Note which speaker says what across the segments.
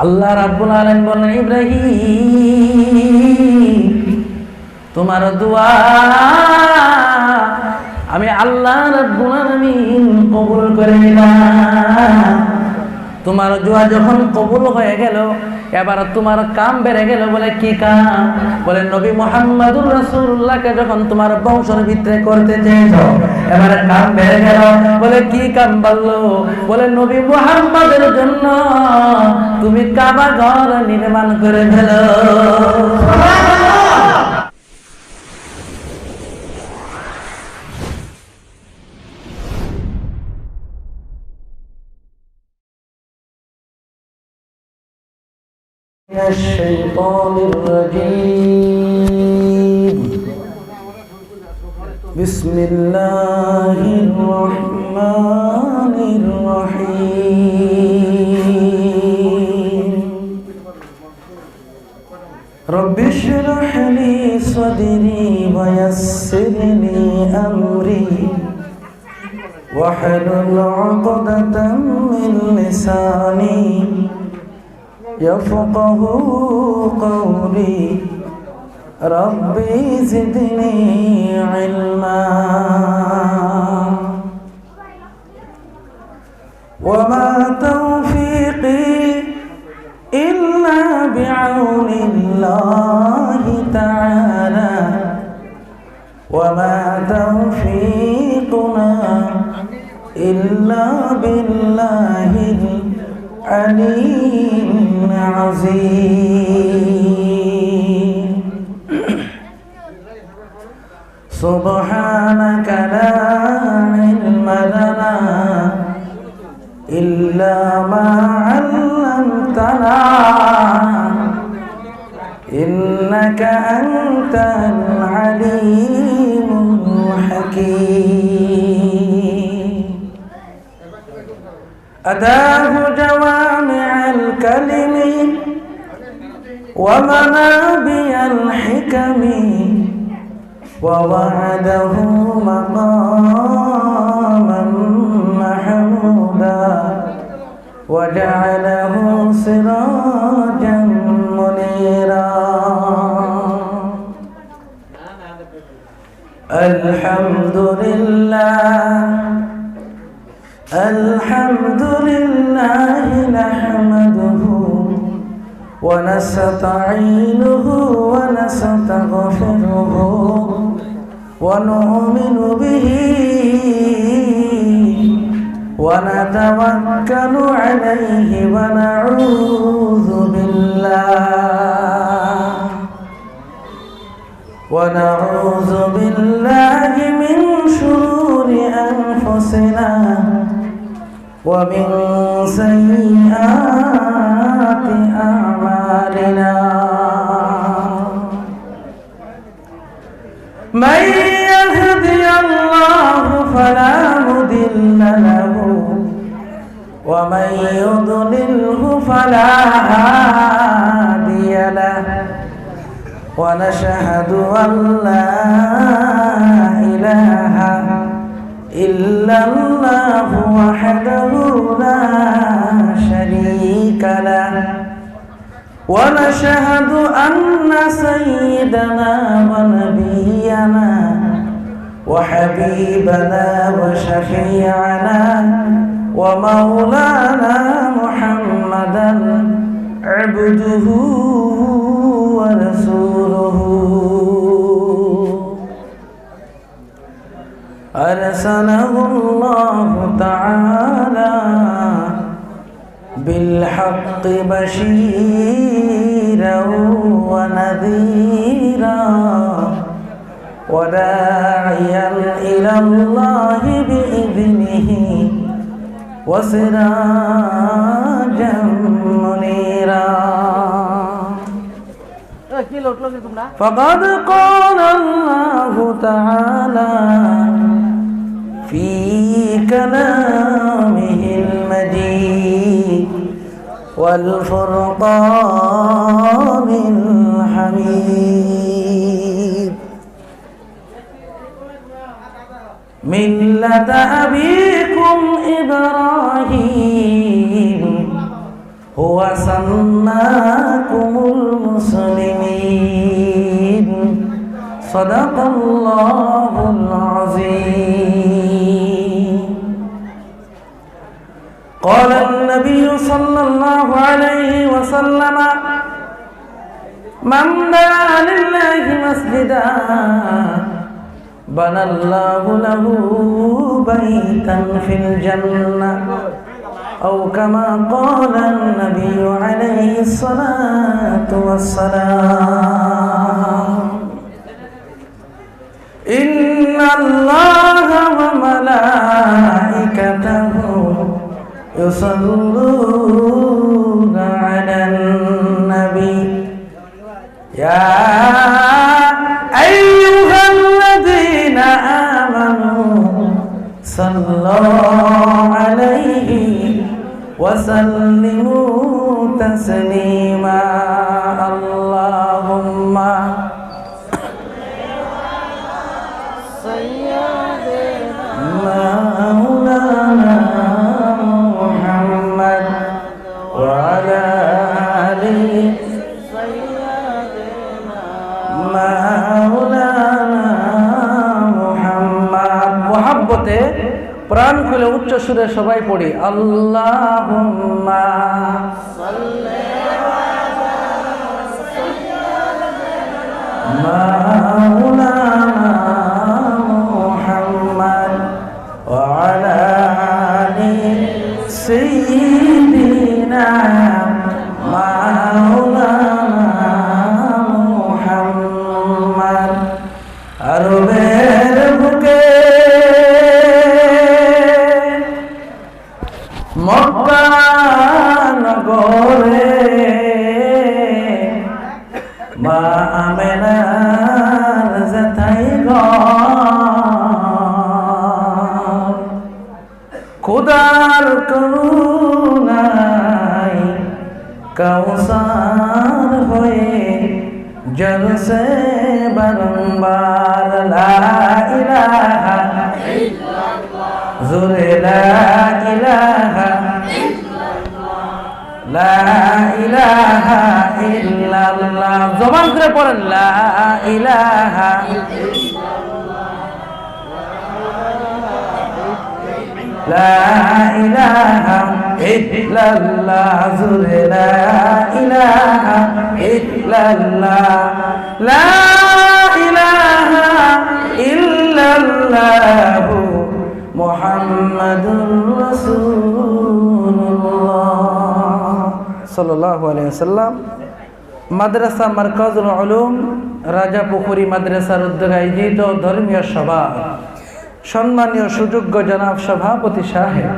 Speaker 1: আল্লাহ রাব্বুল আলামিন বলেন, ইব্রাহিম তোমার দোয়া আমি আল্লাহ রাব্বুল আলামিন কবুল করে নিলাম। তোমার দোয়া যখন কবুল হয়ে গেল, এবার তোমার কাম বেড়ে গেল। বলে কি কাম? বলে নবী মুহাম্মদুর রাসূলুল্লাহকে যখন তোমার বংশের ভিতরে করতে চেয়েছো, এবার কাম বেড়ে গেল। বলে কি কাম বললো? বলে নবী মুহাম্মদের জন্য তুমি কাবা ঘর নির্মাণ করে ফেলো। الشيطان الرجيم بسم الله الرحمن الرحيم رب اشرح لي صدري ويسر لي أمري واحلل عقدة من لساني يفقه قولي ربي زدني علما وما توفيقي إلا بعون الله تعالى وما توفيقنا إلا بالله العلي العظيم سبحانك لا علم لنا إلا ما علمتنا إنك أنت العليم الحكيم أتاه جوامع الكلم ومنابع الحكم ووعده مقاما محمودا وجعله سراجا منيرا الحمد لله نحمده ونستعينه ونستغفره ونؤمن به ونتوكل عليه ونعوذ بالله من شرور أنفسنا ومن سيئات أعمالنا من يهدي الله فلا مضل له ومن يضلله فلا هادي له ونشهد أن لا إله إلا الله وحده لا شريك له ونشهد أن سيدنا ونبينا وحبيبنا وشفيعنا ومولانا محمدا عبده ورسوله أرسله الله تعالى بالحق بشيرا ونذيرا وداعيا إلى الله بإذنه وسراجا منيرا فقد قال الله تعالى في كلامه المجيد والفرقان الحميد ملة أبيكم إبراهيم হুয়া সাম্মাকুমুল মুসলিমিন সাদাকাল্লাহুল আযীম قال النبي صلى الله عليه وسلم من دعا لله مسجدا بنى الله له بيتا في الجنة أو كما قال النبي عليه الصلاة والسلام إن الله وملائكته يصلون على النبي يا أيها الذين آمنوا صلوا عليه وسلموا تسليما اللهم مولانا محمد وعلى آله মোহাব্বতে প্রাণ খুলে উচ্চ সুরে সবাই পড়ি আল্লাহুম্মা সাল্লি মাওলানা মুহাম্মদ ওয়া আলা আলি সাইয়্যিদিনা মাওলানা মুহাম্মদ আরবের বুকে মক্কা নগরে মা আমেনার জেঠাই ঘর খোদার করুণায় কাউসার হয়ে জলসে বারংবার লা ইলাহা ইল্লাল্লাহ জোরে লা ইলাহা ইল্লাল্লাহ লা ইলাহা ইল্লাল্লাহ জবান করে পড়েন লা ইলাহা লা ইলাহা ইল্লাল্লাহ জোরে লা ইলাহা ইল্লাল্লাহ লা ইলাহা ইল্লাল্লাহ মুহাম্মাদুর রাসূলুল্লাহ সাল্লাল্লাহু আলাইহি ওয়াসাল্লাম। মাদ্রাসা মারকাজুল উলুম রাজাপুখুরী মাদ্রাসার উদ্যোগে আয়োজিত ধর্মীয় সভা সম্মানীয় সুযোগ্য জনাব সভাপতি সাহেব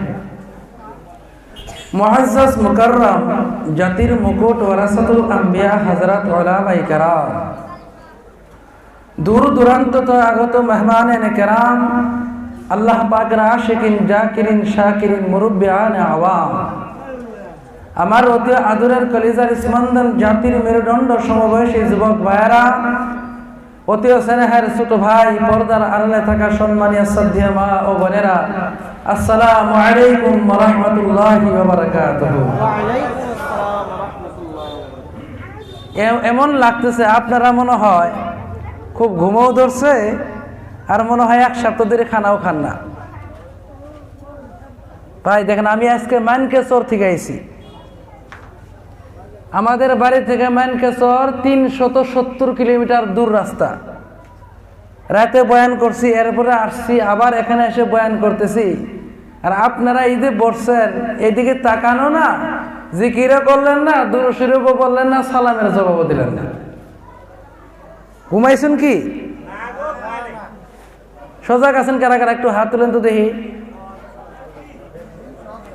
Speaker 1: মুআজ্জাজ মুকাররম জাতির মুকুট ওয়ারাসাতুল আম্বিয়া হযরত উলামায়ে কেরাম দূর দূরান্ত তো আগত মেহমানে কেরাম আল্লাহ পাকের আশিকিন জাকিরিন শাকিরিন মুরব্বিয়ান আওয়াম আমার অতি আদরের কলিজার স্পন্দন জাতির মেরুদণ্ড সমবয়সী যুবক ভাইয়েরা অতি স্নেহের ছোট ভাই পর্দার আড়ালে থাকা সম্মানীয় শ্রদ্ধেয় মা ও বোনেরা আসসালামু আলাইকুম ওয়া রাহমাতুল্লাহি ওয়া বারাকাতুহু। ওয়া আলাইকুম আসসালাম ওয়া রাহমাতুল্লাহ। এমন লাগতেছে আপনারা মনে হয় খুব ঘুমও ধরছে আর মনে হয় এক সপ্তাহ ধরে খানাও খান না। ভাই দেখেন আমি আজকে মানকেশ্বর থেকে আইছি। আমাদের বাড়ি থেকে মানকেশ্বর 370 কিলোমিটার দূর রাস্তা। রাতে বয়ান করছি, এরপরে আসছি আবার এখানে এসে বয়ান করতেছি। আর আপনারা ঈদে বসছেন, এদিকে তাকানো না, জিকিরও করলেন না, দুরূদ শরীফও বললেন না, সালামের জবাবও দিলেন না। ঘুমাইছেন কি? সজাগ আছেন কারা কারা? একটু হাত তুলেন তো দেখি।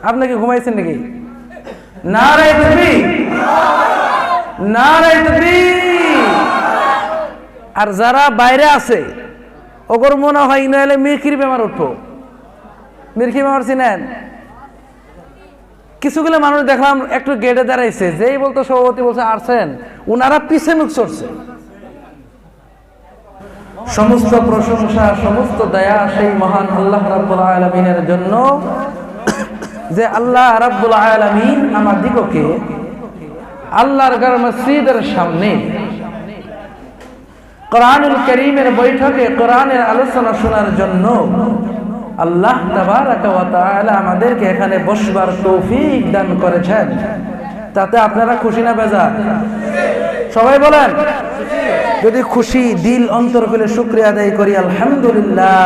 Speaker 1: আপনি কি ঘুমাইছেন নাকি? নারে তাকবীর, নারে তাকবীর। আর যারা বাইরে আছে ওগর মনে হয় নইলে মিরখির বেমার উঠবো। মিরখি বেমার চিনেন? কিছুগুলো মানুষ দেখলাম একটু গেটে দাঁড়াইছে, যেই বলতো সভাপতি বলছে আসছেন, উনারা পিছে মুখ চড়ছে। সমস্ত প্রশংসা সমস্ত দয়া সেই মহান আল্লাহ রাব্বুল আলামিনের জন্য যে আল্লাহ রাব্বুল আলামিন আমাদিগকে আল্লাহর ঘর মসজিদের সামনে কোরআনুল কারীমের বৈঠকে কোরআনের আলোচনা শোনার জন্য আল্লাহ তাবারাকা ওয়া তাআলা আমাদেরকে এখানে বসবার তৌফিক দান করেছেন। তাতে আপনারা খুশি না বেজার? সবাই বলেন যদি খুশি, দিল অন্তর খুলে শুকরিয়া আদায় করি আলহামদুলিল্লাহ।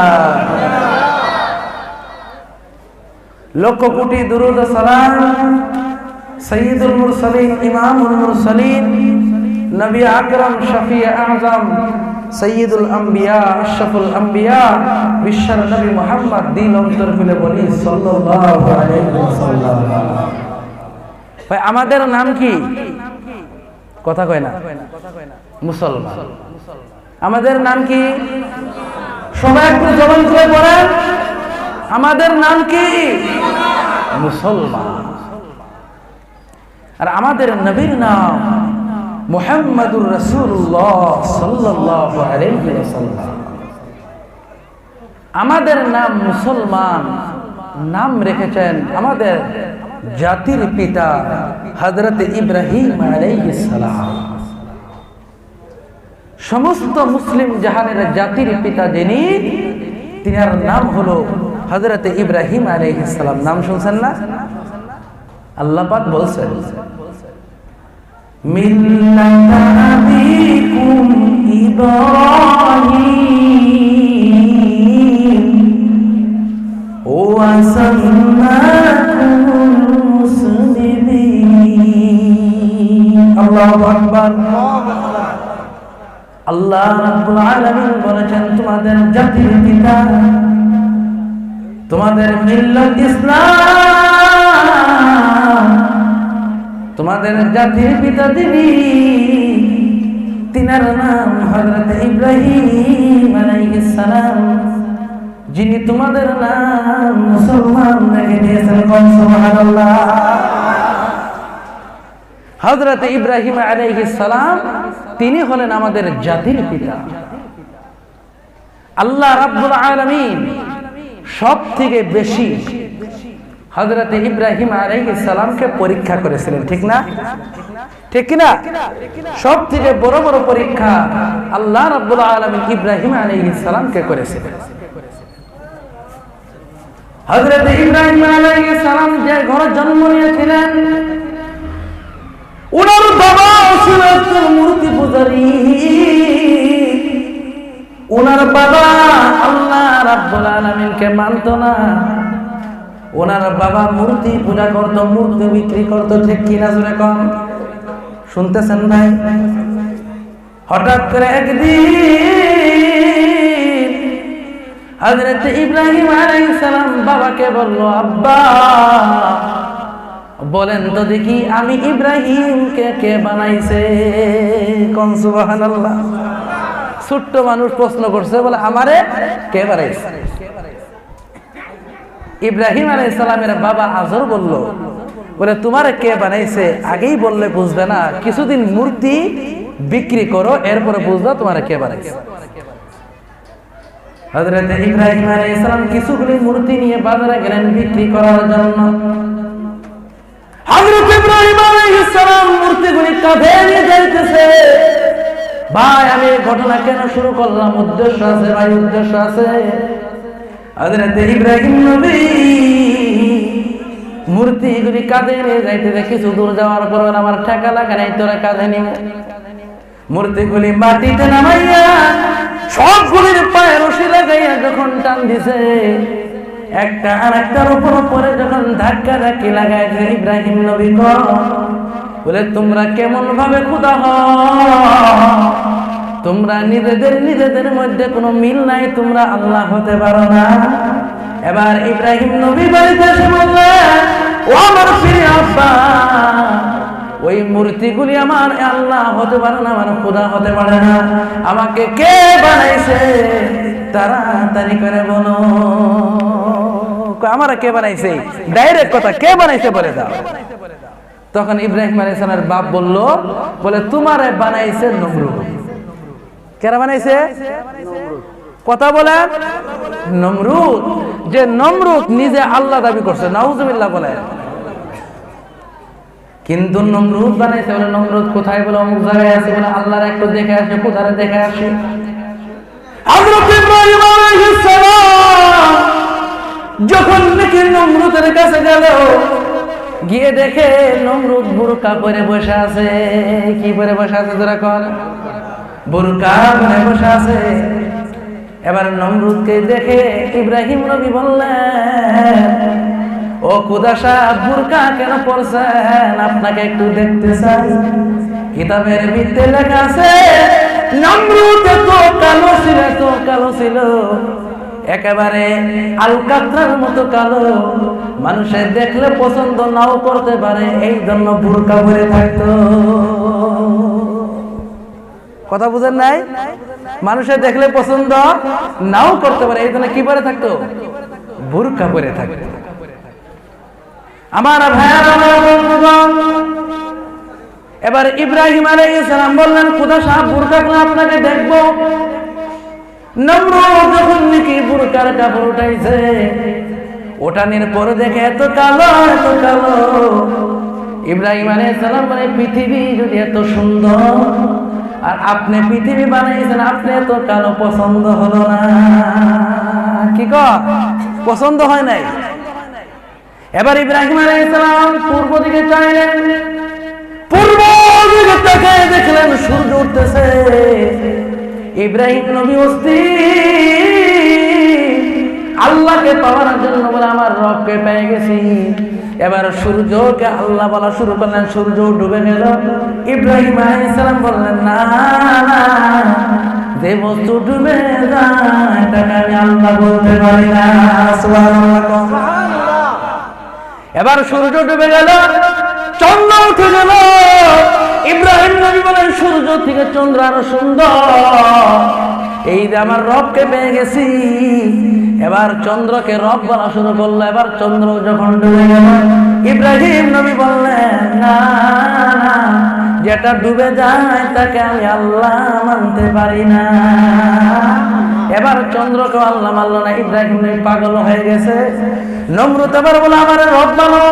Speaker 1: লক্ষ কোটি দুরূদ ও সালাম সাইয়্যিদুল মুরসালিন ইমামুল মুরসালিন নবী আকরাম শফিয়ে আযম সাইয়্যিদুল আম্বিয়া আশরাফুল আম্বিয়া বিশ্বের নবী মুহাম্মদ, দিল অন্তর খুলে বলি সাল্লাল্লাহু আলাইহি ওয়াসাল্লাম। ভাই আমাদের নাম কি? কথা কয় না, মুসলমান। আমাদের নাম কি? সবাই একটু জবান খুলে বলেন, আমাদের নাম কি? মুসলমান। আর আমাদের নবীর নাম মুহাম্মাদুর রাসূলুল্লাহ সাল্লাল্লাহু আলাইহি ওয়াসাল্লাম। আমাদের নাম মুসলমান নাম রেখেছেন আমাদের জাতির পিতা হযরত ইব্রাহিম আলাইহিস সালাম। সমস্ত মুসলিম জাহানের জাতির পিতা যিনি, তিনার নাম হলো হযরত ইব্রাহিম আলাইহিস সালাম। নাম শুনছেন না? আল্লাহ পাক বলছেন মিল্লাতা আবিকুম ইব্রাহিম ওয়া সাম্মাকুম মুসলিমিন। আল্লাহু আকবার। আল্লাহ রাব্বুল আলামিন বলেছেন তোমাদের জাতির পিতা, তোমাদের মিল্লাত ইসলাম, তোমাদের জাতির পিতা যিনি, তিনার নাম হযরত ইব্রাহিম আলাইহিস সালাম, যিনি তোমাদের নাম মুসলমান রেখে দিয়েছেন। সুবহানাল্লাহ। হযরত ইব্রাহিম আলাইহিস সালাম তিনি হলেন আমাদের জাতির পিতা। আল্লাহ রাব্বুল আলামিন সব থেকে বেশি হযরত ইব্রাহিম আলাইহিস সালামকে পরীক্ষা করেছিলেন, ঠিক না? ঠিক কি না? সব থেকে বড় বড় পরীক্ষা আল্লাহ রাব্বুল আলামিন ইব্রাহিম আলাইহিস সালামকে করেছিলেন। হযরত ইব্রাহিম আলাইহিস সালাম যে ঘরে জন্ম নিয়েছিলেন, ওনার বাবা ছিল একজন মূর্তি পূজারী। ওনার বাবা আল্লাহ রাব্বুল আলামিনকে মানত না। ওনার বাবা মূর্তি পূজা করত, মূর্তি বিক্রি করত, ঠিক কিনা জোরে কম? শুনতেছেন ভাই? হঠাৎ করে একদিন হযরত ইব্রাহিম আলাইহিস সালাম বাবাকে বলল, আব্বা বলেন তো দেখি আমি ইব্রাহিমকে কে বানাইছে? কোন সুবহানাল্লাহ। ছোট্ট মানুষ প্রশ্ন করছে, বলে আমারে কে বানাইছে? ইব্রাহিম আলাইহিস সালামের বাবা আজর বলল, বলে তোমারে কে বানাইছে আগেই বললে বুঝবে না, কিছুদিন মূর্তি বিক্রি করো, এরপরে বুঝবা তোমারে কে বানাইছে। হযরত ইব্রাহিম আলাইহিস সালাম কিছুগুলি মূর্তি নিয়ে বাজারে গেলেন বিক্রি করার জন্য। হযরত ইব্রাহিম আলাইহিস সালাম মূর্তিগুলি কাঁধে নিয়ে যাইতেছে। ভাই আমি ঘটনা কেন শুরু করলাম? উদ্দেশ্য আছে ভাই, উদ্দেশ্য আছে। হযরত ইব্রাহিম নবী মূর্তিগুলি কাঁধে নিয়ে যাইতেছে। কিছু দূর যাওয়ার পর আমার ঠেকা লাগা নাই, তোরা কাঁধে নিয়ে মূর্তিগুলি মাটিতে নামাইয়া সবগুলির পায়ে রশি লাগাইয়া যখন টান দিছে, একটা আর একটার উপর পরে যখন ধাক্কা ধাক্কি লাগাইছে, ইব্রাহিম নবী বলে তোমরা কেমন ভাবে খোদা হও? তোমরা নিজেদের মধ্যে কোনো মিল নাই, তোমরা আল্লাহ হতে পারো না। এবার ইব্রাহিম নবী বাড়িতে এসে বললেন, ও আমার প্রিয় আব্বা, ওই মূর্তিগুলি আমার আল্লাহ হতে পারে না, আমার খোদা হতে পারে না। আমাকে কে বানাইছে তাড়াতাড়ি করে বলো। আমার কে বানাইছে? ডাইরেক্ট কথা, কে বানাইছে বলে দাও। তখন ইব্রাহিম আলাইহিস সালামের বাপ বলল, বলে তোমারে বানাইছে নমরুদ। কেরা বানাইছে? কথা বলেন। নমরুদ, যে নমরুদ নিজে আল্লাহ দাবি করছে, নাউজুবিল্লাহ বলেন। কিন্তু নমরুদ বানাইছে বলে, নমরুদ কোথায় বলে অমুক জায়গায় আছে বলে, আল্লাহর একটু দেখে আসে, কোথায় দেখে আসে। হযরত ইব্রাহিম আলাইহিস সালাম যখন নাকি নমরুদের কাছে গেল, গিয়ে দেখে নমরুদ বুরকা পরে বসে আছে। কি পরে বসে আছে যারা কর? বুরকা পরে বসে আছে। এবার নমরুদকে দেখে ইব্রাহিম নবী বললেন, ও খুদা সাহেব, বুরকা কেন পরছেন? আপনাকে একটু দেখতে চাই। কিতাবের ভিতরে লেখা আছে নমরুদ তো কালো ছিল, তো কালো ছিল, একেবারে আলকাত্রার মতো কালো, মানুষের দেখলে পছন্দ নাও করতে পারে, এই জন্য বুরকা পরে থাকতো। কথা বুঝেন নাই? মানুষের দেখলে পছন্দ নাও করতে পারে, এই জন্য কি পরে থাকতো? বুরকা পরে থাকতো। আমার ভাইয়েরা, আমার বন্ধুগণ, এবার ইব্রাহিম আলাইহিস সালাম বললেন, খুদা সাহেব বুরকা করে আপনাকে দেখবো। নমরুদ যখন নাকি বুরকার কাপড় উঠাইছে, ওঠানোর পরে দেখে এত কালো, এত কালো। ইব্রাহিম আলাইহিস সালাম বলে, পৃথিবী যদি এত সুন্দর আর আপনি পৃথিবী বানাইছেন, আপনি এত কালো, পছন্দ হলো না? কি কর? পছন্দ হয় নাই। এবার ইব্রাহিম আলাইহিস সালাম পূর্ব দিকে চাইলেন, পূর্ব দিকে তাকায় দেখলেন সূর্য উঠতেছে। ইব্রাহিম নবী আল্লাহকে পাওয়ার জন্য বলে, আমার রবকে পেয়ে গেছি। এবার সূর্যকে আল্লাহ বলা শুরু করলেন, সূর্য ডুবে গেল। ইব্রাহিম আলাইহিস সালাম বললেন, না না, যে বস্তু ডুবে যায় তাকে আমি আল্লাহ বলতে পারি না। সুবহানাল্লাহ। এবার সূর্য ডুবে গেল, চন্দ্র উঠে গেল। ইব্রাহিম নবী বলেন, সূর্য থেকে চন্দ্র আরো সুন্দর, এই যে আমার রবকে পেয়ে গেছি। এবার চন্দ্রকে রব বলা শুরু করলো। এবার চন্দ্র যখন ডুবে গেল, ইব্রাহিম নবী বললেন, না না, যেটা ডুবে যায় তাকে আমি আল্লাহ মানতে পারি না। এবার চন্দ্রকে আল্লাহ মানল না, ইব্রাহিম নবী পাগল হয়ে গেছে। নমরুদ এবার বলে, আমার রব মানো।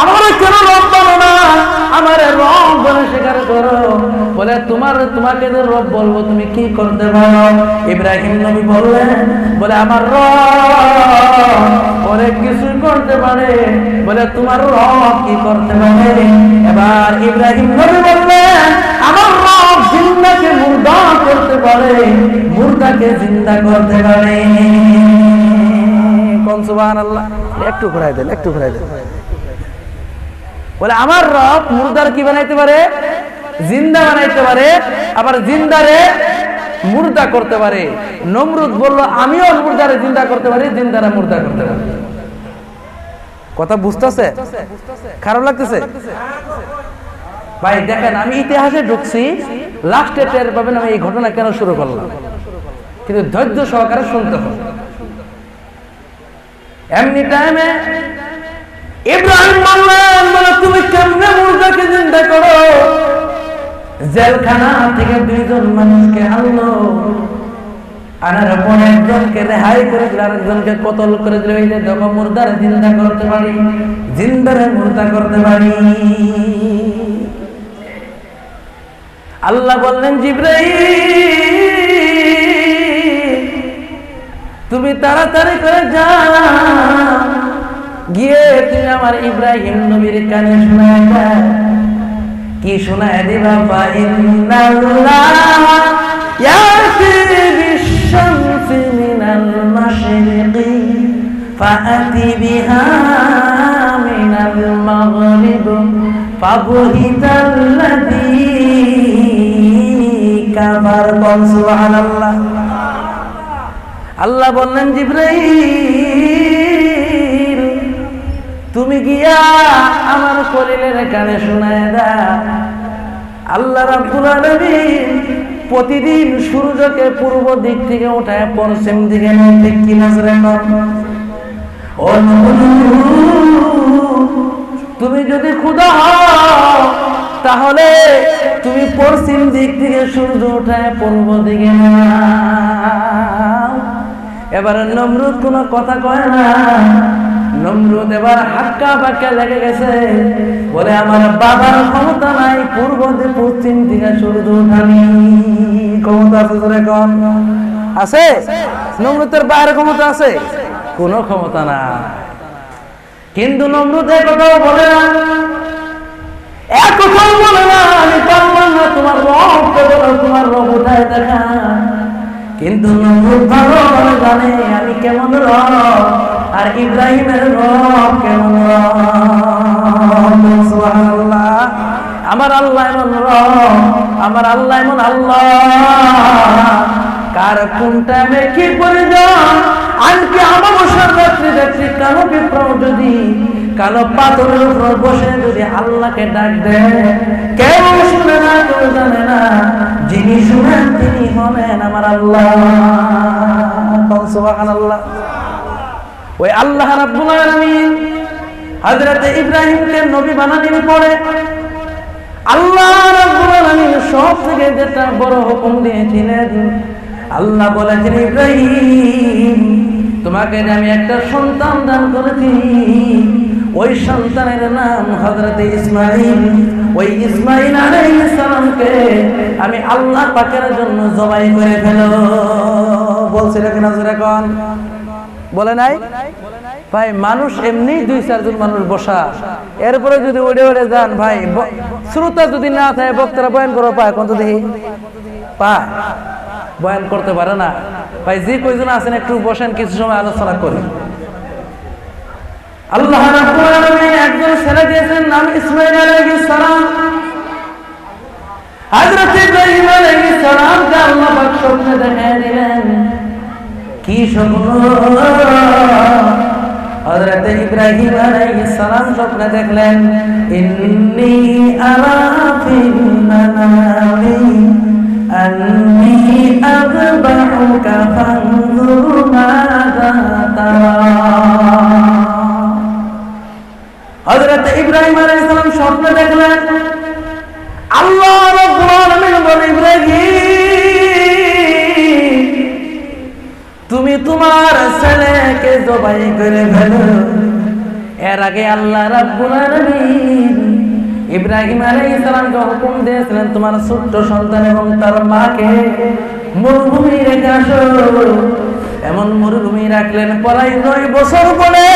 Speaker 1: আমার কেন রব মানো না? আমার রব বলে স্বীকার করো। বলে, তোমাকে যে রব বলবো তুমি কি করতে পারো? ইব্রাহিম নবী বললেন, বলে আমার রব অনেক কিছু করতে পারে। বলে, তোমার রব কি করতে পারে? এবার ইব্রাহিম নবী বললেন, আমার রব জিন্দাকে মুর্দা করতে পারে, মুর্দাকে জিন্দা করতে পারে। কোন সুবহানাল্লাহ। একটু ঘুরাই দেন, একটু ঘুরাই দেন। বলে, আমার রব মুর্দার কি বানাইতে পারে? জিন্দা বানাইতে পারে, আবার জিন্দারে মুর্দা করতে পারে। নমরুদ বলল, আমিও মুর্দারে জিন্দা করতে পারি, জিন্দারে মুর্দা করতে পারি। কথা বুঝতেছে? খারাপ লাগতেছে? ভাই দেখেন, আমি ইতিহাসে ঢুকছি, লাস্টে টের পাবেন আমি এই ঘটনা কেন শুরু করলাম, কিন্তু ধৈর্য সহকারে শুনতে হবে। এমনি টাইমে ইব্রাহিম বললেন, বলে তুমি কেমনে মুর্দাকে জিন্দা করো? জেলখানা থেকে দুইজন মানুষকে আনলো, আনার পর একজনকে রেহাই করে দিল, আরেকজনকে কতল করে দিল। এই যে দেখো, মুর্দারে জিন্দা করতে পারি, জিন্দারে মুর্দা করতে পারি। আল্লাহ বললেন, জিবরাইল তুমি তাড়াতাড়ি করে যাও, গিয়ে তুমি আমার ইব্রাহিম নবীর কানে শোনায় দাও। কি শোনায় দিবা? ফাইন্নাল্লাহ ইয়াতি বিশ-শামসি মিনাল মাশরিকি ফাআতি বিহা মিনাল মাগরিব ফাবুহিতাল্লাযী কাফার। সুবহানাল্লাহ। আল্লাহ বললেন, জিবরাইল তুমি গিয়া আমার খলিলের কানে শোনায় দাও, আল্লাহ রাব্বুল আলামিন প্রতিদিন সূর্যকে পূর্ব দিক থেকে উঠায় পশ্চিম দিকে নিয়ে কি নজরে কর। ও তুমি যদি খোদা হও, তাহলে তুমি পশ্চিম দিক থেকে সূর্য উঠায় পূর্ব দিকে নাও। এবারে নমরুদ কোনো কথা কয় না। নমরুদ এবার হাক্কা বাক্কা লেগে গেছে, বলে আমার বাবার ক্ষমতা নাই পূর্ব থেকে পশ্চিম দিকে সূর্য উঠানি। ক্ষমতা আছে তোর এখন? আছে? নমরুদের বাইরে ক্ষমতা আছে? কোনো ক্ষমতা না। কিন্তু নমরুদ এক কথাও বলে না, এক কথাও বলে না আমি পারলাম না তোমার রবকে বলো, তোমার রব উঠায় দেখা। কিন্তু নমরুদ ভালো জানে আমি কেমন রব আর ইব্রাহিমের রব কেমন রব। সুবহানাল্লাহ। আমার আল্লাহ এমন রব, আমার আল্লাহ এমন আল্লাহ, কার কোন টাইমে কি প্রয়োজন। আজকে আমাবস্যার রাত্রি দেখছি কালো বিপ্লব যদি কালো পাথরের উপর বসে যদি আল্লাহকে ডাক দেয়, কেউ শুনে না, কেউ জানে না, যিনি শুনেন তিনি হলেন আমার আল্লাহ। সুবহানাল্লাহ। ওই আল্লাহ রাব্বুল আলামিন হযরত ইব্রাহিমকে নবী বানানোর পরে আল্লাহ রাব্বুল আলামিন সব থেকে যেটা বড় হুকুম দিয়েছিলেন, আল্লাহ বলেছেন ইব্রাহিম তোমাকে আমি একটা সন্তান দান করেছি, ওই সন্তানের নাম হযরত ইসমাঈল। ওই ইসমাঈল আলাইহিস সালামকে আমি আল্লাহ পাকের জন্য জবাই করে ফেলো। বলছিল কিনা জোরে কোন? বলে নাই ভাই? মানুষ এমনি 2-4 জন মানুষ বসা, এরপরে যদি উড়ে উড়ে যান ভাই, শ্রোতা যদি না থাকে বক্তারা বয়ান করো পায় কোন? দেখি পায়? বয়ান করতে পারে না ভাই। যে কয়জন আছেন একটু বসেন, কিছু সময় আলোচনা করি। আল্লাহ রাব্বুল আলামিন একজন ছেলে দিয়েছেন, নাম ইসমাঈল আলাইহিস সালাম। হযরত ইব্রাহিম আলাইহিস সালামকে আল্লাহ পাক স্বপ্নে দেখায় দিলেন। কি স্বপ্ন? হযরত ইব্রাহিম আলাইহিস সালাম স্বপ্নে দেখলেন, ইন্নী আরা ফিল মানামি আন্নী আযবাহুকা ফানজুর মাযা তারা। হযরত ইব্রাহিম আলাইহিস সালাম স্বপ্নে দেখলেন আল্লাহ রাব্বুল আলামিন বলে, ইব্রাহিম তুমি তোমার ছেলেকে জবাই করে ফেলো। এর আগে আল্লাহ রাব্বুল আলামিন ইব্রাহিম আলাইহিস সালামকে হুকুম দিয়েছিলেন তোমার ছোট্ট সন্তান এবং তার মাকে মরুভূমি রেখে আসো। এমন মরুভূমি রাখলেন প্রায় 9 বছর পরে।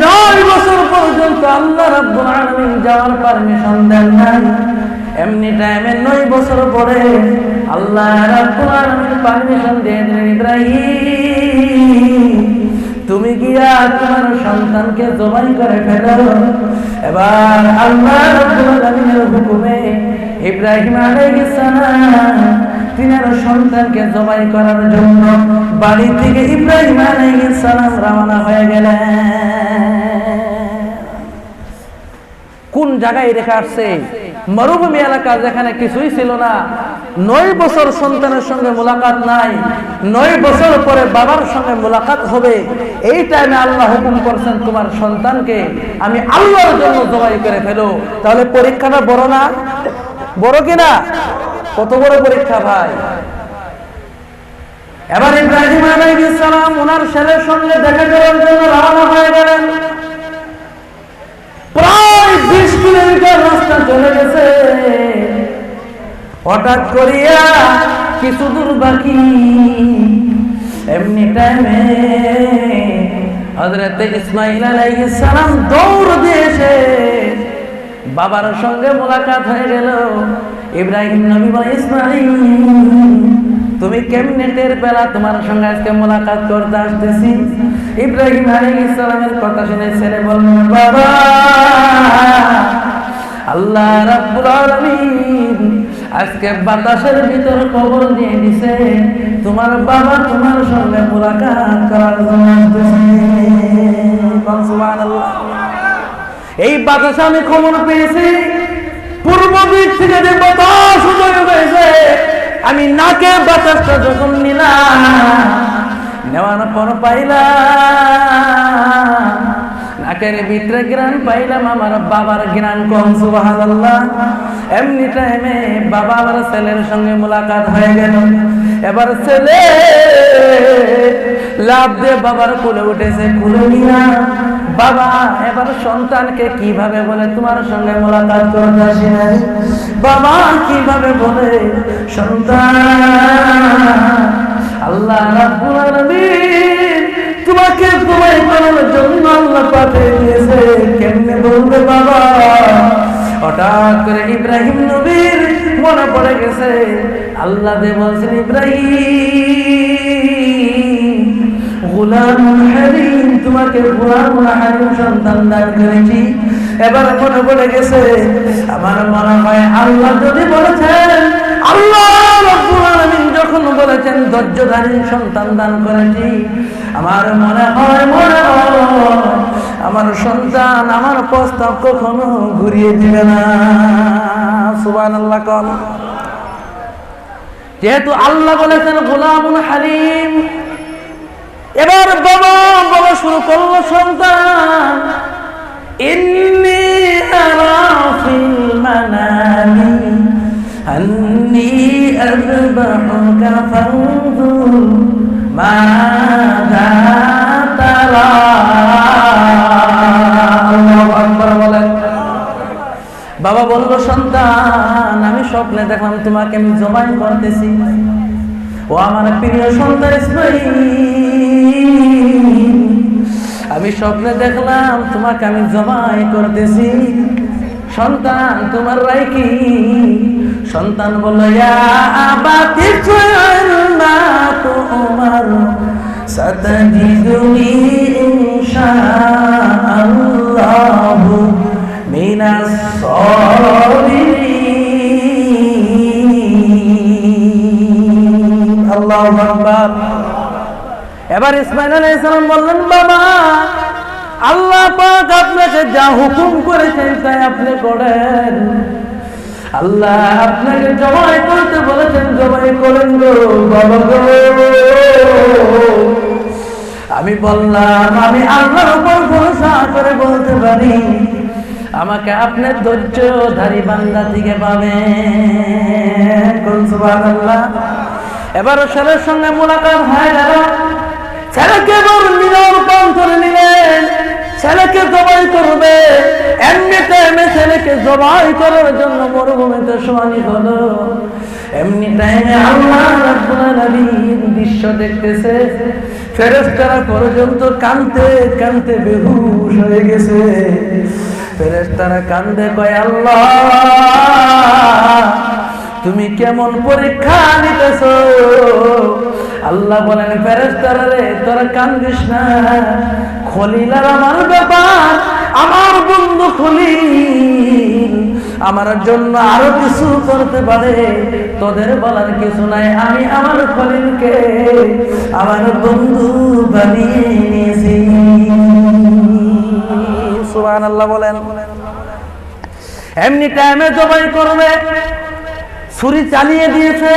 Speaker 1: 9 বছর পর্যন্ত আল্লাহ রাব্বুল আলামিন যাওয়ার পারমিশন দেন না। এমনি টাইমে 9 বছর পরে আল্লাহ রাব্বুল আলামিন পারমিশন দিয়ে দিলেন, ইব্রাহিম তুমি গিয়া তোমার সন্তানকে জবাই করে ফেলো। এবার আল্লাহ রাব্বুল আলামিনের হুকুমে ইব্রাহিম আলাইহিস সালাম তিনার সন্তানকে জবাই করার জন্য বাড়ি থেকে ইব্রাহিম আলাইহিস সালাম রওনা হয়ে গেলেন। কোন জায়গায় রেখে আসছে? মরুভূমি এলাকা, যেখানে কিছুই ছিল না। 9 বছর সন্তানের সঙ্গে মোলাকাত নাই। 9 বছর পরে বাবার সঙ্গে মোলাকাত হবে। এই টাইমে আল্লাহ হুকুম করছেন তোমার সন্তানকে আমি আল্লাহর জন্য জবাই করে ফেলো। তাহলে পরীক্ষাটা বড় না? বড় কিনা? কত বড় পরীক্ষা ভাই! এবার ইব্রাহিম আলাইহিস সালাম ওনার ছেলের সঙ্গে দেখা করার জন্য রওনা হয়ে গেলেন। প্রায় 20 কিলোমিটার রাস্তা চলে গেছে। হঠাৎ করিয়া কিছু দূর বাকি, এমনি টাইমে হযরত ইসমাঈল আলাইহিস সালাম দৌড় দিয়ে এসে বাবার সঙ্গে মোলাকাত হয়ে গেল। ইব্রাহিম নবী বলে, ইসমাঈল তুমি কেমনে টের পেলা তোমার সঙ্গে আজকে মোলাকাত করতে আসতেছি? ইব্রাহিম আলাইহিস সালামের কথা শুনে ছেলে বলল, বাবা আল্লাহ রাব্বুল আলামিন আজকে বাতাসের ভিতর খবর দিয়ে দিছে তোমার বাবা তোমার সঙ্গে মোলাকাত করার জন্য আসতেছে। সুবহানাল্লাহ। এই বাতাস আমি খবর পেয়েছি, পূর্ব দিক থেকে যে বাতাস উদয় হয়েছে, আমি নাকে বাতাসটা যখন নিলাম, নেওয়ার পর পাইলাম নাকের ভিতরে ঘ্রাণ পাইলাম আমার বাবার ঘ্রাণ কম। সুবহানাল্লাহ। এমনি টাইমে বাবা আমার ছেলের সঙ্গে মোলাকাত হয়ে গেল। এবার ছেলে লাভ দিয়ে বাবার কোলে উঠেছে, কোলে নিয়া বাবা এবার সন্তানকে কিভাবে বলে তোমার সঙ্গে মোলাকাত করতে আসি নাই, বাবা কিভাবে বলে সন্তান আল্লাহ রাব্বুল আলামিন তোমাকে তোমায় করার জন্য আল্লাহ পাঠিয়ে দিয়েছে, কেমনে বলবে বাবা। হঠাৎ করে ইব্রাহিম নবীর মনে পড়ে গেছে আল্লাহ দে বলছেন ইব্রাহিম গোলাম হালিম, তোমাকে গোলাম হালিম সন্তান দান করেছি। এবার মনে পড়ে গেছে আমার মনে হয় আল্লাহ যদি বলেছেন, আল্লাহ রাব্বুল আলামিন যখন বলেছেন ধৈর্যধারী সন্তান দান করেছি, আমার মনে হয় আমার সন্তান আমার প্রস্তাব কখনো ঘুরিয়ে দিবে না। সুবহানাল্লাহ। কোন যেহেতু আল্লাহ বলেছেন গোলামুন হালিম, এবার বাবা বলা শুরু করলো সন্তান ইন্নী আরা ফিল মানামি আন্নী আযবাহুকা ফানজুর মাযা তারা। আল্লাহু আকবার বলেন। বাবা বলল সন্তান আমি স্বপ্নে দেখলাম তোমাকে আমি জবাই করতেছি। ও আমার প্রিয় সন্তান ইসমাঈল, আমি স্বপ্নে দেখলাম তোমাকে আমি জবাই করতেছি। সন্তান তোমার রায় কি? সন্তান বলল ইয়া আবাতি ফাআলনা তুমার সাতাজিদুনি ইনশাআল্লাহু মিনাস সাবিরিন। আল্লাহু আকবার। এবার ইসমাঈল আলাইহিস সালাম বললেন বাবা আল্লাহ পাক আপনাকে যা হুকুম করেছেন তাই আপনি করেন। আল্লাহ আপনাকে জবাই করতে বলেছেন জবাই করেন গো বাবা গো। আমি বললাম আমি আল্লাহর উপর ভরসা করে বলতে পারি আমাকে আপনার ধৈর্যধারী বান্দা থেকে পাবেন। সুবহানাল্লাহ। এবার ছেলের সঙ্গে মোলাকাত হয়ে গেল, ছেলেকে নিলেন রূপান্তরে নিলেন, ছেলেকে জবাই করবে। এমনি টাইমে ছেলেকে জবাই করার জন্য মরুভূমিতে শোয়ানি হলো। এমনি টাইমে আল্লাহ রাব্বুল আলামিন দৃশ্য দেখতেছে, ফেরেশতারা পর্যন্ত কাঁদতে কাঁদতে বেহুশ হয়ে গেছে। ফেরেশতারা কান্দে কয় আল্লাহ তুমি কেমন পরীক্ষা নিতেছো? আল্লাহ বলেন ফেরেশতারা রে তোরা কান্দিস না, খলিল আর আমার ব্যাপার, আমার বন্ধু খলিল আমার জন্য আরো কিছু করতে পারে, তোদের বলার কিছু নাই। আমি আমার খলিলকে আমার বন্ধু বানিয়ে নিয়েছি। সুবহানাল্লাহ বলেন। এমনি টাইমে জবাই করবে, ছুরি চালিয়ে দিয়েছে।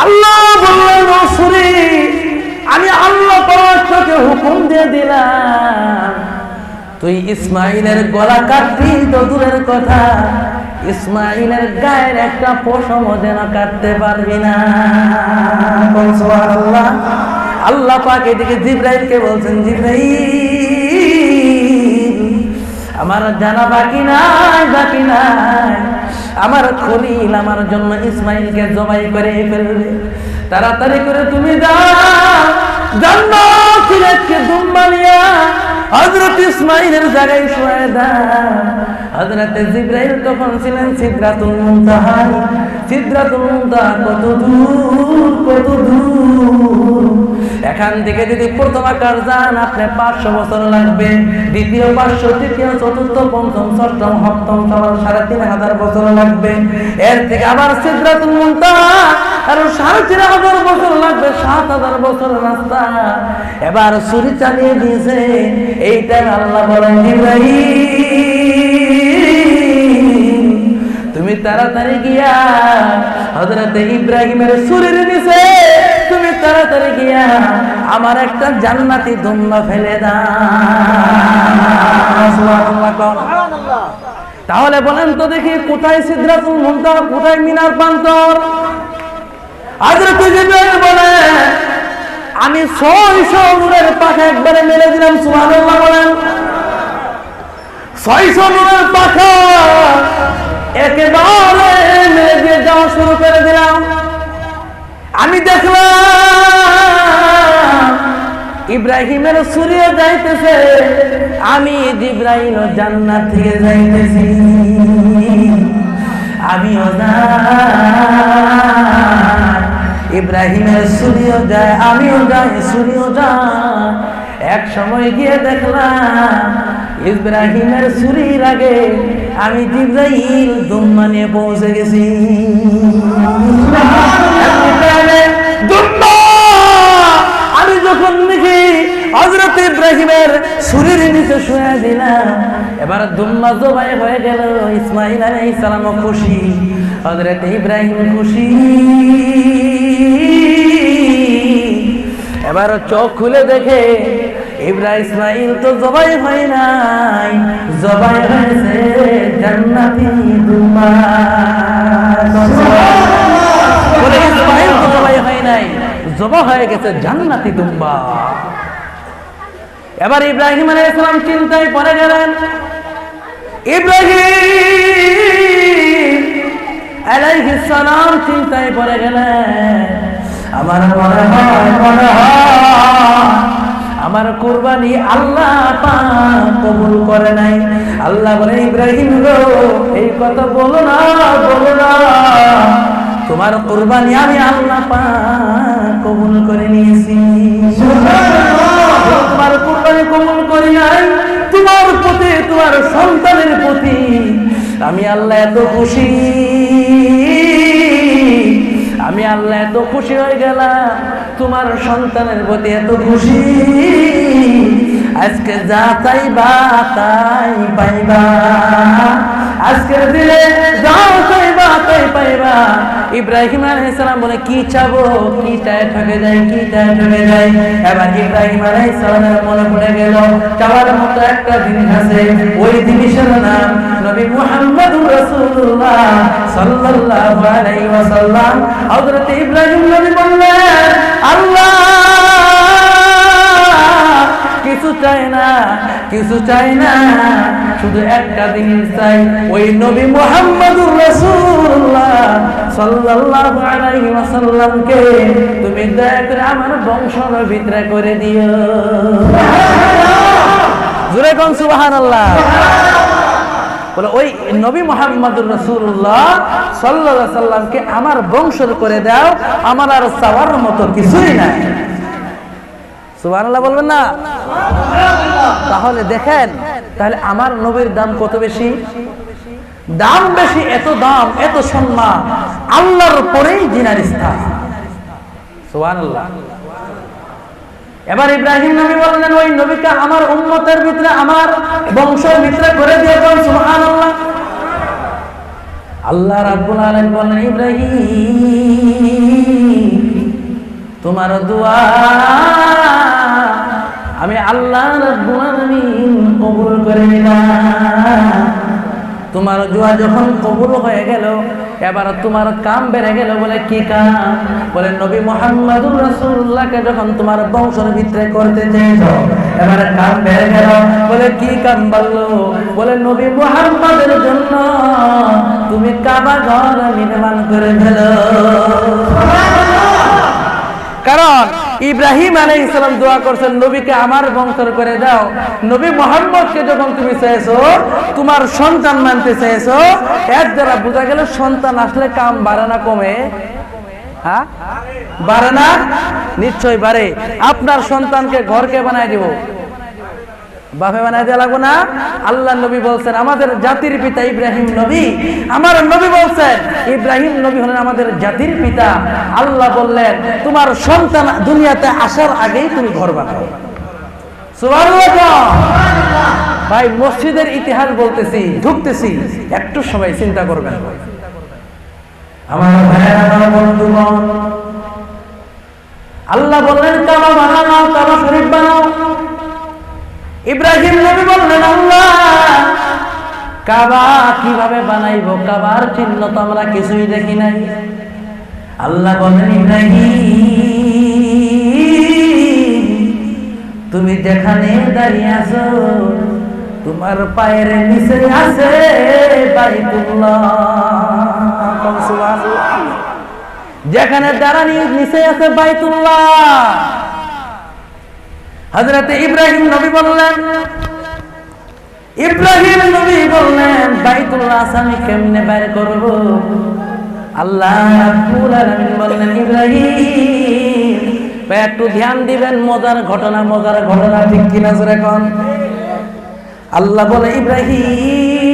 Speaker 1: আল্লাহ বললেন ও ছুরি আমি আল্লাহ পাক তোকে হুকুম দিয়ে দিলাম তুই ইসমাইলের গলা কাটবি তো দূরের কথা, ইসমাইলের গায়ের একটা পশমও যেন কাটতে পারবি না। সুবহানাল্লাহ। আল্লাহ পাক এদিকে জিবরাইলকে বলছেন জিবরাইল আমার জানা বাকি নাই, বাকি নাই, আমার খলিল আমার জন্য ইসমাইলকে জবাই করে ফেলবে। তাড়াতাড়ি করে তুমি যাও জান্নাতকে দুম্বা নিয়া হযরত ইসমাইলের জায়গায় শুয়ে দাও। হযরত জিবরাইল তখন ছিলেন সিদরাতুল মুনতাহা। সিদরাতুল মুনতাহা কত দূর, কত দূর। এখান থেকে যদি প্রথম আকার যান আপনি 500 বছর লাগবে, দ্বিতীয় 500, তৃতীয়, চতুর্থ, পঞ্চম, ষষ্ঠম, সপ্তম, 3500 বছর লাগবে। এর থেকে আবার সিদরাতুল মুনতাহা আরো 3500 বছর লাগবে, 7000 বছর রাস্তা। এবার ছুরি চালিয়ে দিয়েছে। এইটা আল্লাহ বলেন ইব্রাহিম তুমি তাড়াতাড়ি গিয়া হযরত ইব্রাহিমের ছুরির নিচে তুমি তাড়াতাড়ি গিয়া আমার একটা জান্নাতি দুম্বা ফেলে দাও। সুবহানাল্লাহ। তাহলে বলেন তো দেখি কোথায় সিদরাতুল মুনতাহা, কোথায় মিনার প্রান্তর? হযরত জিবরাইল বলে আমি 600 নূরের পাখা একবারে মেলে দিলাম, সুবহানাল্লাহ বলেন। 600 নূরের পাখা একেবারে মেলে দিয়ে যাওয়া শুরু করে দিলাম। আমি দেখলাম ইব্রাহিমের সূর্য যাইতেছে, আমি জিবরাইল জান্নাত থেকে যাইতেছি। আমিও যাই, ইব্রাহিমের সূর্য যায়, আমিও যাই, সূর্য যায়। এক সময় গিয়ে দেখলাম ইব্রাহিমের সূর্যের আগে আমি জিবরাইল দুম্মা নিয়ে পৌঁছে গেছি। আমি যখন দেখি হযরত ইব্রাহিমের সূর্যের নিচে শুয়ে দিলাম, এবার দুম্মা জবাই হয়ে গেল। ইসমাঈল আলাইহিস সালাম খুশি, হযরত ইব্রাহিম খুশি। এবার চোখ খুলে দেখে ইসমাঈল তো জবাই হয় নাই, জবাই হয়েছে জান্নাতি দুম্মা। বলে ইসমাঈল তো জবাই হয় নাই, জবাই হয়ে গেছে জান্নাতি দুম্বা। এবার ইব্রাহিম আলাইহিস সালাম চিন্তায় পড়ে গেলেন। ইব্রাহিম আলাইহিস সালাম চিন্তায় পড়ে গেলেন, আমার মনে হয় আমার কুরবানি আল্লাহ পাক কবুল করে নাই। আল্লাহ বলে ইব্রাহিম গো এই কথা বলো না, বলো না, তোমার কুরবানি আমি আল্লাহ পাক কবুল করে নিয়েছি। তোমার কুরবানি কবুল করি নাই, তোমার প্রতি, তোমার সন্তানের প্রতি আমি আল্লাহ এত খুশি, আমি আল্লাহ এত খুশি হয়ে গেলাম, তোমার সন্তানের প্রতি এত খুশি, আজকে যা চাইবা তাই পাইবা, আজকের দিনে যা চাইবা তাই পাইবা। ইব্রাহিম আলাইহিস সালাম বলে কি চাবো, কি চায় ঠকে যায়, কি চায় ঠকে যায়। এবার ইব্রাহিম আলাইহিস সালামের মনে পড়ে গেল চাওয়ার মতো একটা জিনিস আছে, ওই জিনিসের নাম নবী মুহাম্মদুর রাসূলুল্লাহ সাল্লাল্লাহু আলাইহি ওয়াসাল্লাম। হযরত ইব্রাহিম নবী বললেন আল্লাহ কিছু চাই না, কিছু চাই না, শুধু একটা জিনিস চাই, ওই নবী মুহাম্মদুর রাসূলুল্লাহ সাল্লাল্লাহু আলাইহি ওয়াসাল্লামকে তুমি দয়া করে আমার বংশের ভিতরে করে দিও। জোরে কোন সুবহানাল্লাহ। বলে ওই নবী মুহাম্মদুর রাসূলুল্লাহ সাল্লাল্লাহু আলাইহি ওয়াসাল্লামকে আমার বংশের করে দাও, আমার আর চাওয়ার মতো কিছুই নাই। সুবহানাল্লাহ বলবেন না? তাহলে দেখেন, তাহলে আমার নবীর দাম কত বেশি, দাম বেশি, এত দাম, এত সম্মান, আল্লাহর পরেই জিনার স্থান। সুবহানাল্লাহ। এবার ইব্রাহিম নবী বললেন ওই নবীকে আমার উম্মতের ভিতরে, আমার বংশের ভিতরে করে দিয়েছেন। সুবহানাল্লাহ। আল্লাহ রাব্বুল আলামিন বললেন ইব্রাহিম তোমার দোয়া আমি আল্লাহ রাব্বুল আলামিন কবুল করে নিলাম। তোমার দোয়া যখন কবুল হয়ে গেল, এবার তোমার কাম বেড়ে গেল। বলে কি কাম? বলে নবী মুহাম্মদুর রাসূলুল্লাহকে যখন তোমার বংশের ভিতরে করতে চেয়েছো, এবার কাম বেড়ে গেল। বলে কি কাম বললো? বলে নবী মুহাম্মদের জন্য তুমি কাবা ঘর নির্মাণ করে ফেলো। কারণ ইব্রাহিম আলাইহিস সালাম দোয়া করছেন নবীকে আমার বংশের করে দাও। নবী মুহাম্মদকে যখন তুমি চাইছো, তোমার সন্তান মানতে চাইছো, এর দ্বারা বোঝা গেল সন্তান আসলে কাম বাড়ে না কমে? হ্যাঁ, বাড়ে না? নিশ্চয় বাড়ে। আপনার সন্তানকে ঘরকে বানায় দিব, বাপে বানায় দেওয়া লাগবে না? আল্লাহ নবী বলছেন আমাদের জাতির পিতা ইব্রাহিম নবী, আমার নবী বলছেন ইব্রাহিম নবী হলেন আমাদের জাতির পিতা। আল্লাহ বললেন তোমার সন্তান দুনিয়াতে আসার আগেই তুমি ঘর বানাও। সুবহানাল্লাহ। ভাই মসজিদের ইতিহাস বলতেছি, ঢুকতেছি, একটু সময় চিন্তা করবেন। আমার ভাইয়েরা, আমার বন্ধুগণ, আল্লাহ বললেন কাবা বানাও, কাবা শরীফ বানাও। ইব্রাহিম নবী বললেন আল্লাহ কাবা কিভাবে বানাইবো? কাবার চিহ্ন তো আমরা কিছুই দেখি নাই। আল্লাহ বলেন ইব্রাহিম তুমি যেখানে দাঁড়িয়ে আছো তোমার পায়ের নিচে আছে বাইতুল্লাহ। যেখানে দাঁড়ানি নিচে আছে বাইতুল্লাহ। হযরত ইব্রাহিম নবী বললেন বাইতুল্লাহ আমি কেমনে বাইর করব? আল্লাহ রাব্বুল আলামিন বললেন ইব্রাহিম একটু ধ্যান দিবেন, মজার ঘটনা ঠিক কিনা জোরে কোন? আল্লাহ বলে ইব্রাহিম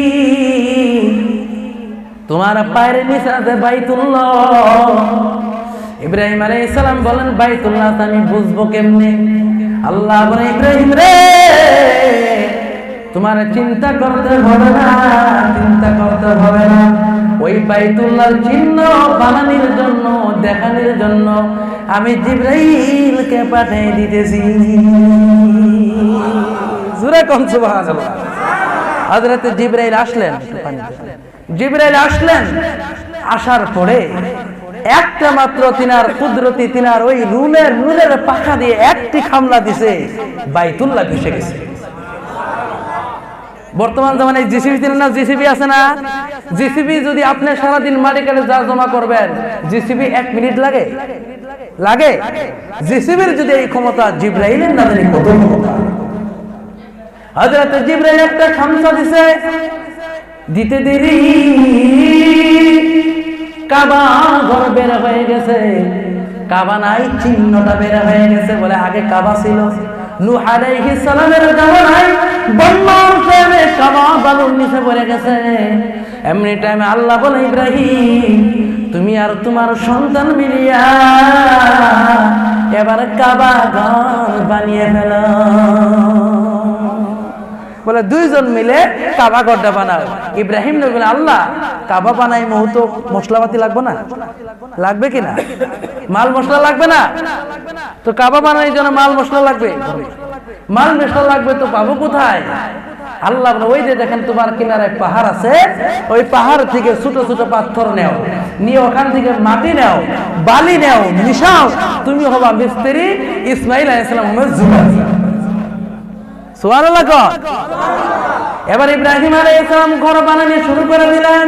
Speaker 1: তোমার পায়ের নিচে আছে বাইতুল্লাহ। ইব্রাহিম আলাইহিস সালাম বলেন বাইতুল্লাহ আমি বুঝবো কেমনে? আল্লাহ বলে ইব্রাহিম রে তোমার চিন্তা করতে হবে না, ওই বাইতুল্লাহর চিহ্ন বানানোর জন্য দেখানোর জন্য আমি জিবরাইলকে পাঠিয়ে দিতেছি। জোরে কোন সুবহানাল্লাহ। হযরত জিবরাইল আসলেন, আসার পরে একটা মাত্র তিনার কুদরতি তিনার ওই রুলের পাখা দিয়ে একটি খামলা দিছে, বাইতুল্লাহ ভেসে গেছে। বর্তমান জামানায় জিসিবি চিনেন না? জিসিবি আছে না? জিসিবি যদি আপনি সারাদিন মাটি কাটে যা জমা করবেন, জিসিবি 1 মিনিট লাগে? জিসিবির যদি এই ক্ষমতা জিবরাইলের না জানি কত ক্ষমতা। হযরত জিবরাইল একটা খামসা দিতে দেরি কাবা ঘর বের হয়ে গেছে, কাবা নাই, চিহ্নটা বের হয়ে গেছে। বলে আগে কাবা ছিল, নূহ আলাইহিস সালামের জামানায় বন্যার টাইমে কাবা বালুর নিচে পড়ে গেছে। এমনি টাইমে আল্লাহ বলে ইব্রাহিম তুমি আর তোমার সন্তান মিলিয়া এবার কাবা ঘর বানিয়ে ফেলো। বলে দুইজন মিলে কাবা ঘরটা বানাও। ইব্রাহিম নবী বলে আল্লাহ কাবা বানাই মুহূর্ত মশলাপাতি লাগবে না? লাগবে কিনা? মাল মশলা লাগবে না? তো কাবা বানানোর জন্য মাল মশলা লাগবে, তো পাবো কোথায়? আল্লাহ বলে ওই যে দেখেন তোমার কিনারে পাহাড় আছে, ওই পাহাড় থেকে ছোট ছোট পাথর নিয়ে ওখান থেকে মাটি নেও, বালি নেও, মিশাও, তুমি হবা মিস্ত্রি, ইসমাইল আলাইহিস সালাম হবে জুবাইর। সুবহানাল্লাহ। এবার ইব্রাহিম আলাইহিস সালাম ঘর বানানো শুরু করে দিলেন।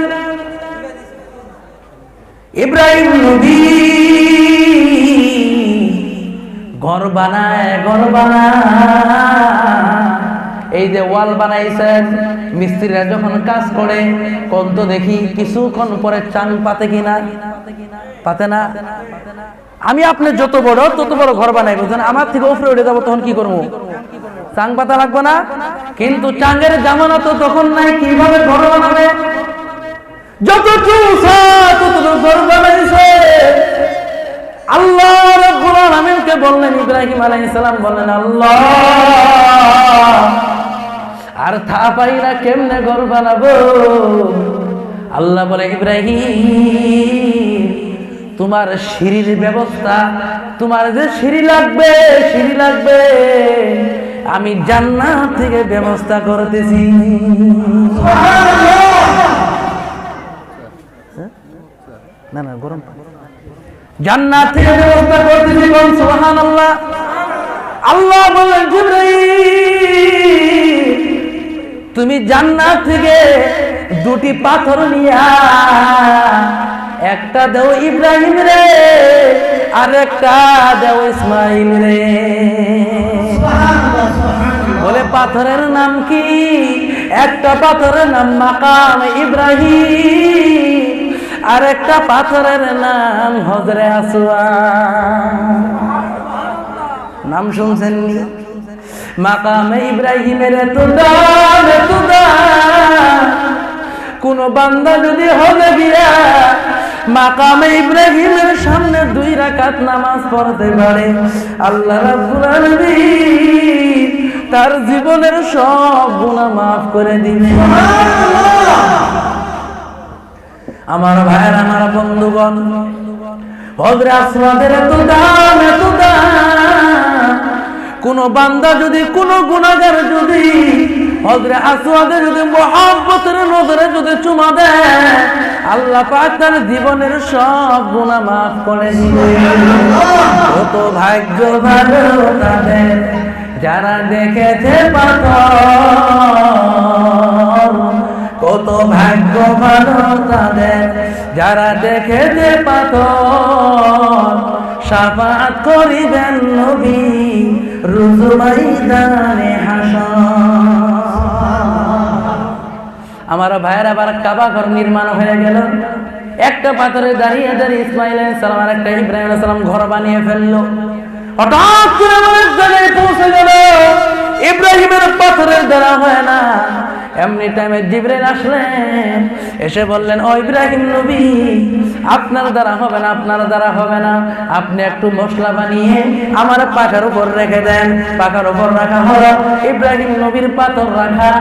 Speaker 1: ইব্রাহিম নবী ঘর বানায়, এই যে ওয়াল বানাইছেন, মিস্ত্রিরা যখন কাজ করে কোন তো দেখি কিছুক্ষণ পরে চাং পাতে কিনা? পাতে না। আমি আপনি যত বড় ঘর বানাইবো, আমার থেকে উপরে উঠে যাবো, তখন কি করবো? চাং পাতা লাগবে না? কিন্তু চাঙের জামানা তো তখন নাই, কিভাবে ঘর বানাবে? যতটুকু ঘর বানাইছে। আল্লাহ রাব্বুল আলামিনকে বললেন, ইব্রাহিম আলাইহিস সালাম বললেন আল্লাহ আর থা পাইরা কেমনে ঘর বানাবো? আল্লাহ বলে ইব্রাহিম তোমার সিঁড়ির ব্যবস্থা, তোমার যে সিঁড়ি লাগবে আমি জান্নাত থেকে ব্যবস্থা করতেছি। না গরম জান্নাত থেকে ব্যবস্থা করতেছি। সুবহানাল্লাহ। আল্লাহ বলেন জিবরাইল তুমি জান্নাত থেকে 2টি পাথর নিয়া একটা দাও ইব্রাহিম রে, আর একটা দাও ইসমাইল রে। বলে পাথরের নাম কি? একটা পাথরের নাম মাকাম ইব্রাহিম, আর একটা পাথরের নাম হজরে আসওয়াদ। নাম শুনছেন? মাকামে ইব্রাহিমের এত দাম, কোন বান্দা যদি হজে গিয়া মাকামে ইব্রাহিমের সামনে 2 রাকাত নামাজ পড়তে পারে, আল্লাহ রাব্বুল আলামিন তার জীবনের সব গুনাহ মাফ করে দিবেন। আমার ভাইয়ের, আমার বন্ধুগণ, হজরে আসওয়াদের এত দাম, কোন বান্দা যদি, কোন গুনাহগার যদি হজরে আসওয়াদে যদি মুহাব্বতের নজরে যদি চুমা দেয়, আল্লাহ পাক তার জীবনের সব গুনাহ মাফ করে দিবে। কত ভাগ্য ভালো তাদের যারা দেখেছে পাথর, কত ভাগ্য ভালো তাদের যারা দেখেছে পাথর, শাফাআত করিবেন নবী রোজ ময়দানে হাসর। আমার ভাইয়ের আবার কাবা ঘর নির্মাণ হয়ে গেল। একটা পাথরে দাঁড়িয়ে দাঁড়িয়ে ইসমাইল আলাইহিস সালাম আর একটা ইব্রাহিম আলাইহিস সালাম ঘর বানিয়ে ফেললো। হঠাৎ করে আমার এক জায়গায় পৌঁছে গেল, ইব্রাহিমের পাথরের দ্বারা হয় না। এমনি টাইমে জিবরাইল আসলেন, এসে বললেন, ও ইব্রাহিম নবী, আপনার দ্বারা হবে না, আপনার দ্বারা হবে না, আপনি একটু মশলা বানিয়ে আমার পাখার উপর রেখে দেন। পাখার উপর রাখা হলো, ইব্রাহিম নবীর পাথর রাখা।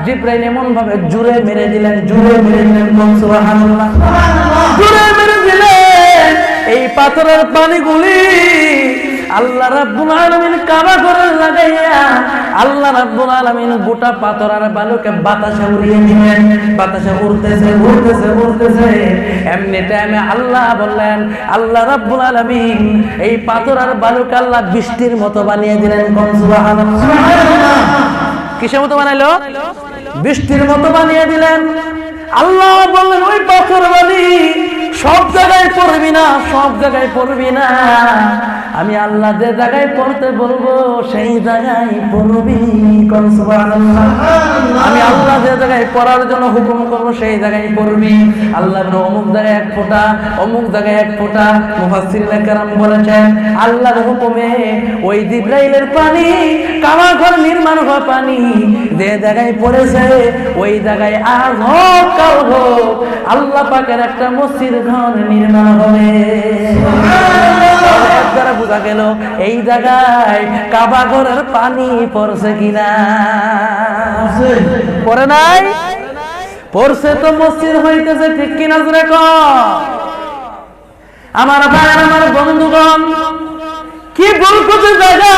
Speaker 1: জিবরাইল এমন ভাবে জুড়ে মেরে দিলেন, জুড়ে মেরে দিলেন, সুবহানাল্লাহ, জুড়ে মেরে দিলেন। এই পাথরের পানিগুলি আল্লাহ রাব্বুল আলামিন কাবা ঘরে লাগাইয়া আল্লাহ রাব্বুল আলামিন গোটা পাথর আর বালুকে বাতাসে উড়িয়ে দিলেন। বাতাসে উড়তেছে উড়তেছে উড়তেছে। এমনি টাইমে আল্লাহ বললেন, আল্লাহ রাব্বুল আলামিন এই পাথর আর বালুকে আল্লাহ বৃষ্টির মতো বানিয়ে দিলেন। সুবহানাল্লাহ। কিসের মতো বানাইলো? বৃষ্টির মতো বানিয়ে দিলেন। আল্লাহ বললেন, ওই পাথর বালি সব জায়গায় পড়বি না, সব জায়গায় পড়বি না। আমি আল্লাহ যে জায়গায় পড়তে বলবো সেই জায়গায় পড়বি। সুবহানাল্লাহ। আমি আল্লাহ যে জায়গায় পড়ার জন্য হুকুম করবো সেই জায়গায় পড়বি। আল্লাহ অমুক জায়গায় এক ফোঁটা, অমুক জায়গায় এক ফোঁটা। মুফাসসিরিনে কেরাম বলেছেন, আল্লাহর হুকুমে ওই জিবরাইলের পানি, কাবা ঘর নির্মাণ হওয়া পানি যে জায়গায় পড়েছে ওই জায়গায় আজ হোক কাল হোক আল্লাহ পাকের একটা মসজিদ ঘর নির্মাণ হবে। দ্বারা বোঝা গেল এই জায়গায় কাবা ঘরের পানি পড়ছে কিনা। পড়ে নাই? পড়ছে তো মসজিদ হইতেছে, ঠিক কিনা জোরে কর। আমার ভাই, আমার বন্ধুগণ, কি বরকতের জায়গা,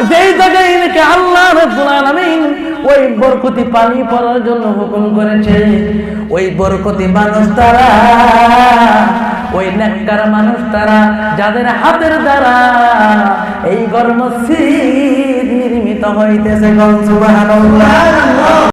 Speaker 1: যেই জায়গায় নাকি আল্লাহ রাব্বুল আলামিন ওই বরকতি পানি পড়ার জন্য হুকুম করেছে, ওই বরকতি মানুষ তারা, ওই নেককার মানুষ তারা যাদের হাতের দ্বারা এই ঘর মসজিদ নির্মিত হইতেছে। সুবহানাল্লাহ।